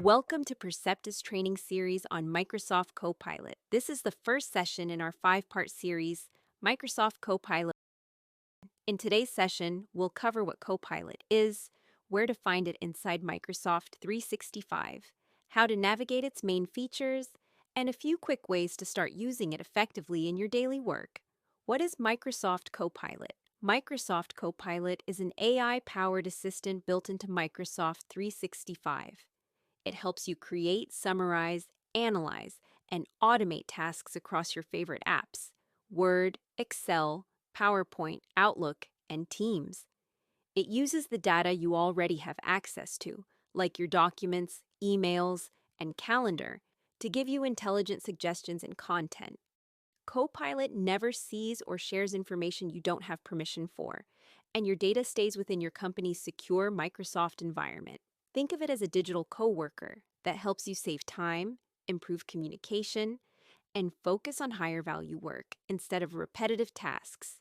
Welcome to Percepta's training series on Microsoft Copilot. This is the first session in our five-part series, Microsoft Copilot. In today's session, we'll cover what Copilot is, where to find it inside Microsoft 365, how to navigate its main features, and a few quick ways to start using it effectively in your daily work. What is Microsoft Copilot? Microsoft Copilot is an AI-powered assistant built into Microsoft 365. It helps you create, summarize, analyze, and automate tasks across your favorite apps: Word, Excel, PowerPoint, Outlook, and Teams. It uses the data you already have access to, like your documents, emails, and calendar, to give you intelligent suggestions and content. Copilot never sees or shares information you don't have permission for, and your data stays within your company's secure Microsoft environment. Think of it as a digital coworker that helps you save time, improve communication, and focus on higher value work instead of repetitive tasks.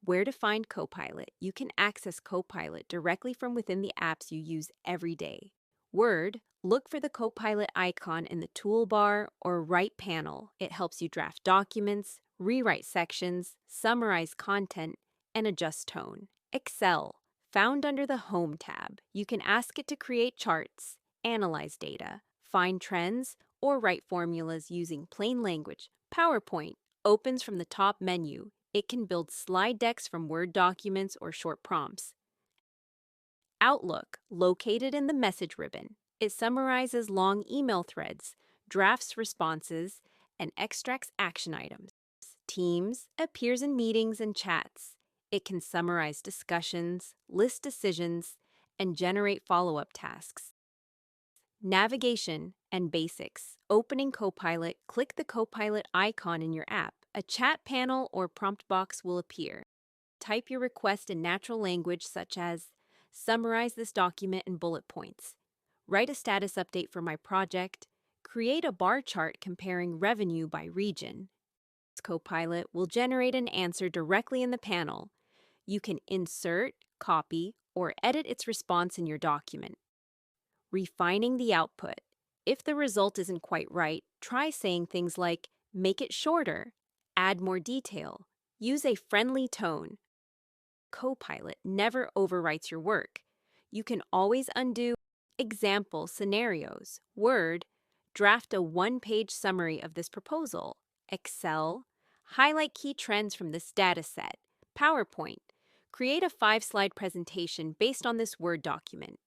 Where to find Copilot? You can access Copilot directly from within the apps you use every day. Word, look for the Copilot icon in the toolbar or right panel. It helps you draft documents, rewrite sections, summarize content, and adjust tone. Excel, found under the Home tab, you can ask it to create charts, analyze data, find trends, or write formulas using plain language. PowerPoint opens from the top menu. It can build slide decks from Word documents or short prompts. Outlook, located in the message ribbon. It summarizes long email threads, drafts responses, and extracts action items. Teams appears in meetings and chats. It can summarize discussions, list decisions, and generate follow-up tasks. Navigation and basics. Opening Copilot, click the Copilot icon in your app. A chat panel or prompt box will appear. Type your request in natural language such as, "Summarize this document in bullet points. Write a status update for my project. Create a bar chart comparing revenue by region." Copilot will generate an answer directly in the panel. You can insert, copy, or edit its response in your document. Refining the output. If the result isn't quite right, try saying things like, "Make it shorter," "Add more detail," use a friendly tone. Copilot never overwrites your work. You can always undo. Example scenarios. Word, draft a one-page summary of this proposal. Excel, highlight key trends from this data set. PowerPoint, create a 5-slide presentation based on this Word document.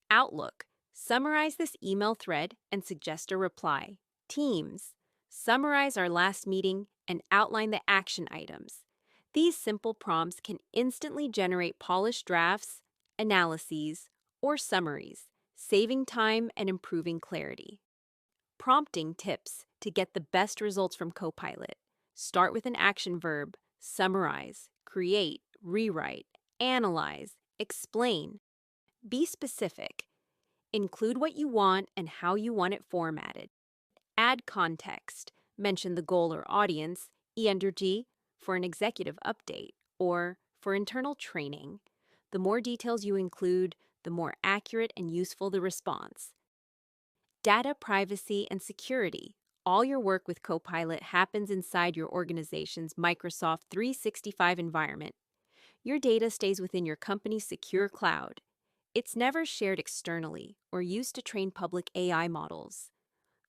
Outlook, summarize this email thread and suggest a reply. Teams, summarize our last meeting and outline the action items. These simple prompts can instantly generate polished drafts, analyses, or summaries, saving time and improving clarity. Prompting tips to get the best results from Copilot. Start with an action verb, summarize, create, rewrite, analyze, explain. Be specific. Include what you want and how you want it formatted. Add context. Mention the goal or audience, e-energy, for an executive update, or for internal training. The more details you include, the more accurate and useful the response. Data privacy and security. All your work with Copilot happens inside your organization's Microsoft 365 environment. Your data stays within your company's secure cloud. It's never shared externally or used to train public AI models.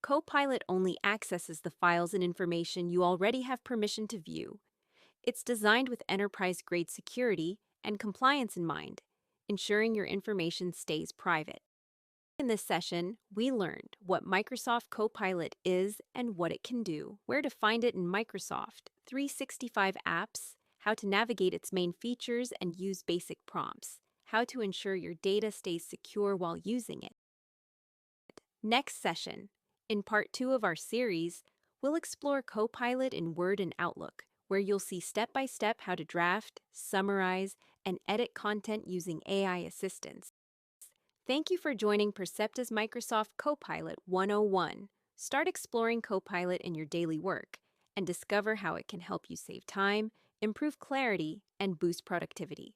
Copilot only accesses the files and information you already have permission to view. It's designed with enterprise-grade security and compliance in mind, ensuring your information stays private. In this session, we learned what Microsoft Copilot is and what it can do, where to find it in Microsoft 365 apps, how to navigate its main features and use basic prompts, how to ensure your data stays secure while using it. Next session, in part 2 of our series, we'll explore Copilot in Word and Outlook, where you'll see step-by-step how to draft, summarize, and edit content using AI assistance. Thank you for joining Percepta's Microsoft Copilot 101. Start exploring Copilot in your daily work and discover how it can help you save time, improve clarity, and boost productivity.